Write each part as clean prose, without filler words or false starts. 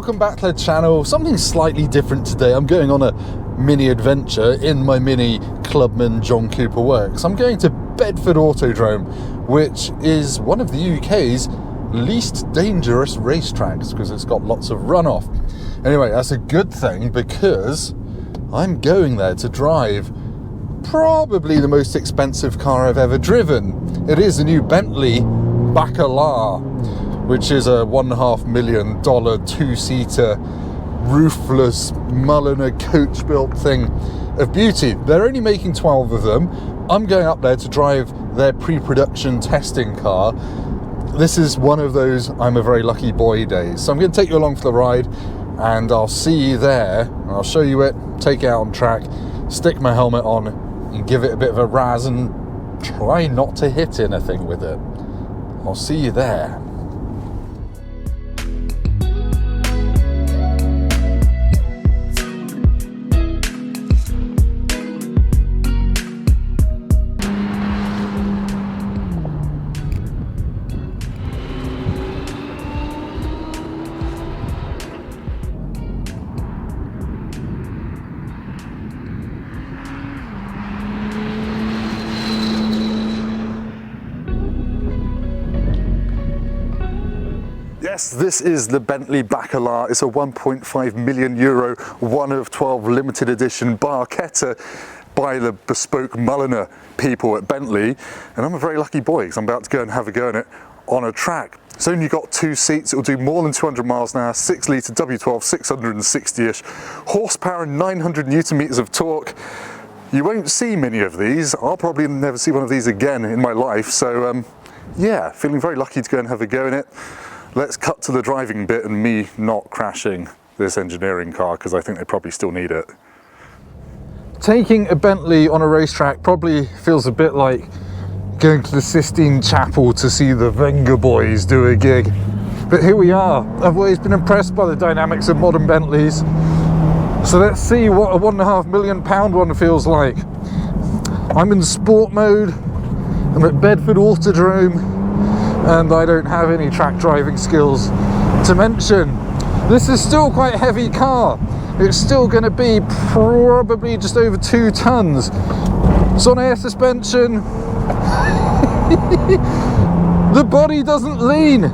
welcome back to the channel. Something slightly different today. I'm going on a mini adventure in my mini Clubman John Cooper works. I'm going to Bedford Autodrome, which is one of the UK's least dangerous racetracks because it's got lots of runoff. Anyway, that's a good thing because I'm going there to drive probably the most expensive car I've ever driven. It is a new Bentley Bacalar, which is a $1.5 million two-seater roofless Mulliner coach-built thing of beauty. They're only making 12 of them. I'm going up there to drive their pre-production testing car. This is one of those I'm a very lucky boy days. So I'm going to take you along for the ride and I'll see you there. I'll show you it, take it out on track, stick my helmet on and give it a bit of a razz and try not to hit anything with it. I'll see you there. Yes, this is the Bentley Bacalar. It's a 1.5 million euro, one of 12 limited edition Barchetta by the bespoke Mulliner people at Bentley. And I'm a very lucky boy because I'm about to go and have a go in it on a track. It's only got 2 seats. It'll do more than 200 miles an hour, 6 litre W12, 660-ish horsepower and 900 Newton meters of torque. You won't see many of these. I'll probably never see one of these again in my life. So yeah, feeling very lucky to go and have a go in it. Let's cut to the driving bit and me not crashing this engineering car because I think they probably still need it. Taking a Bentley on a racetrack probably feels a bit like going to the Sistine Chapel to see the Venga Boys do a gig. But here we are. I've always been impressed by the dynamics of modern Bentleys. So let's see what a £1.5 million one feels like. I'm in sport mode. I'm at Bedford Autodrome. And I don't have any track driving skills to mention. This is still quite a heavy car. It's still going to be probably just over 2 tons. It's on air suspension. The body doesn't lean.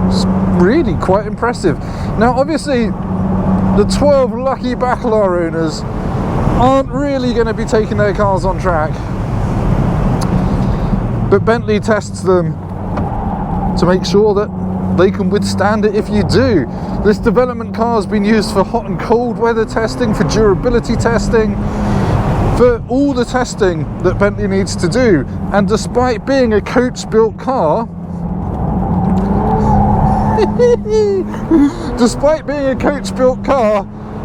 It's really quite impressive. Now obviously the 12 lucky Bacalar owners aren't really going to be taking their cars on track, but Bentley tests them to make sure that they can withstand it if you do. This development car has been used for hot and cold weather testing, for durability testing, for all the testing that Bentley needs to do. And despite being a coach-built car,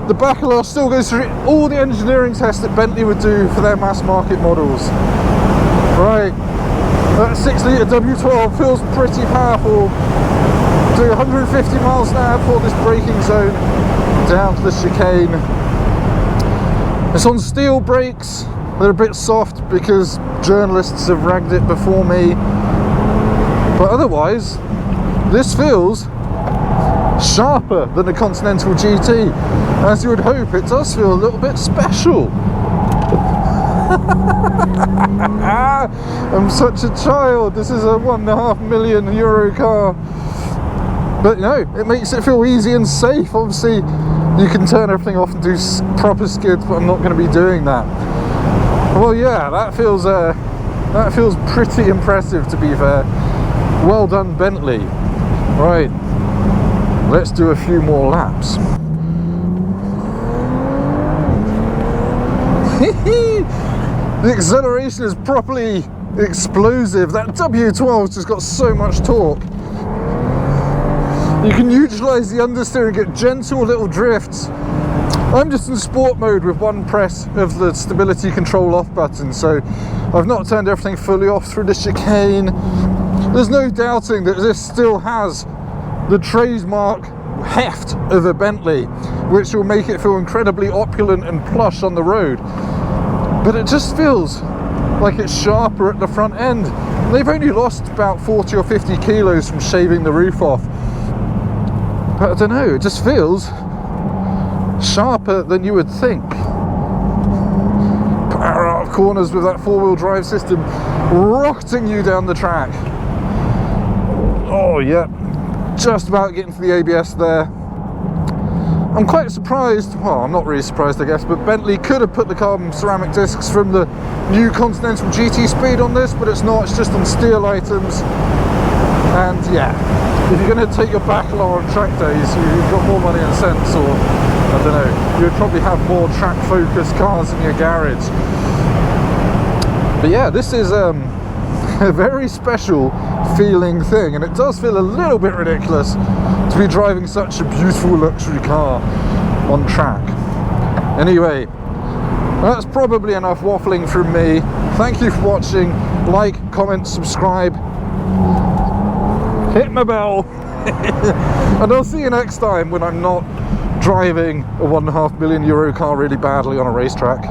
the Bacalar still goes through all the engineering tests that Bentley would do for their mass market models. Right. That 6 litre W12 feels pretty powerful. Do 150 miles an hour for this braking zone down to the chicane. It's on steel brakes. They're a bit soft because journalists have ragged it before me. But otherwise, this feels sharper than a Continental GT. As you would hope, it does feel a little bit special. I'm such a child. This is a €1.5 million car. But no, it makes it feel easy and safe. Obviously, you can turn everything off and do proper skids, but I'm not going to be doing that. Well, yeah, that feels pretty impressive, to be fair. Well done, Bentley. Right, let's do a few more laps. The acceleration is properly explosive. That W12's just got so much torque. You can utilise the understeer and get gentle little drifts. I'm just in sport mode with one press of the stability control off button, so I've not turned everything fully off through the chicane. There's no doubting that this still has the trademark heft of a Bentley, which will make it feel incredibly opulent and plush on the road. But it just feels like it's sharper at the front end. They've only lost about 40 or 50 kilos from shaving the roof off. But I don't know, it just feels sharper than you would think. Power out of corners with that four-wheel drive system rocketing you down the track. Oh yeah, just about getting to the ABS there. I'm quite surprised, well, I'm not really surprised I guess, but Bentley could have put the carbon ceramic discs from the new Continental GT Speed on this, but it's not, it's just on steel items. And yeah, if you're going to take your Bacalar on track days, you've got more money and sense, or I don't know, you'd probably have more track focused cars in your garage. But yeah, this is a very special feeling thing, and it does feel a little bit ridiculous to be driving such a beautiful luxury car on track. Anyway, that's probably enough waffling from me. Thank you for watching. Like, comment, subscribe, hit my bell, and I'll see you next time when I'm not driving a €1.5 million car really badly on a racetrack.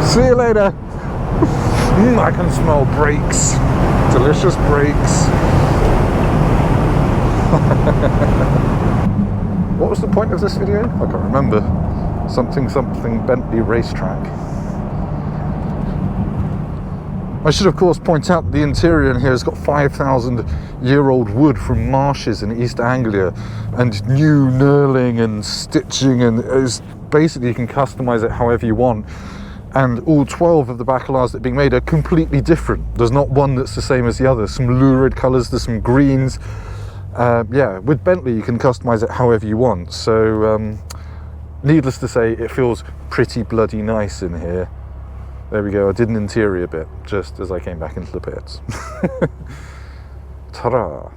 See you later. I can smell brakes. Delicious brakes. What was the point of this video? I can't remember. Something Bentley racetrack. I should of course point out the interior in here has got 5,000-year-old wood from marshes in East Anglia, and new knurling and stitching, and it's basically you can customize it however you want. And all 12 of the Bacalars that are being made are completely different. There's not one that's the same as the other. Some lurid colours, there's some greens. Yeah, with Bentley you can customise it however you want. So, needless to say, it feels pretty bloody nice in here. There we go, I did an interior bit just as I came back into the pits. Ta-da!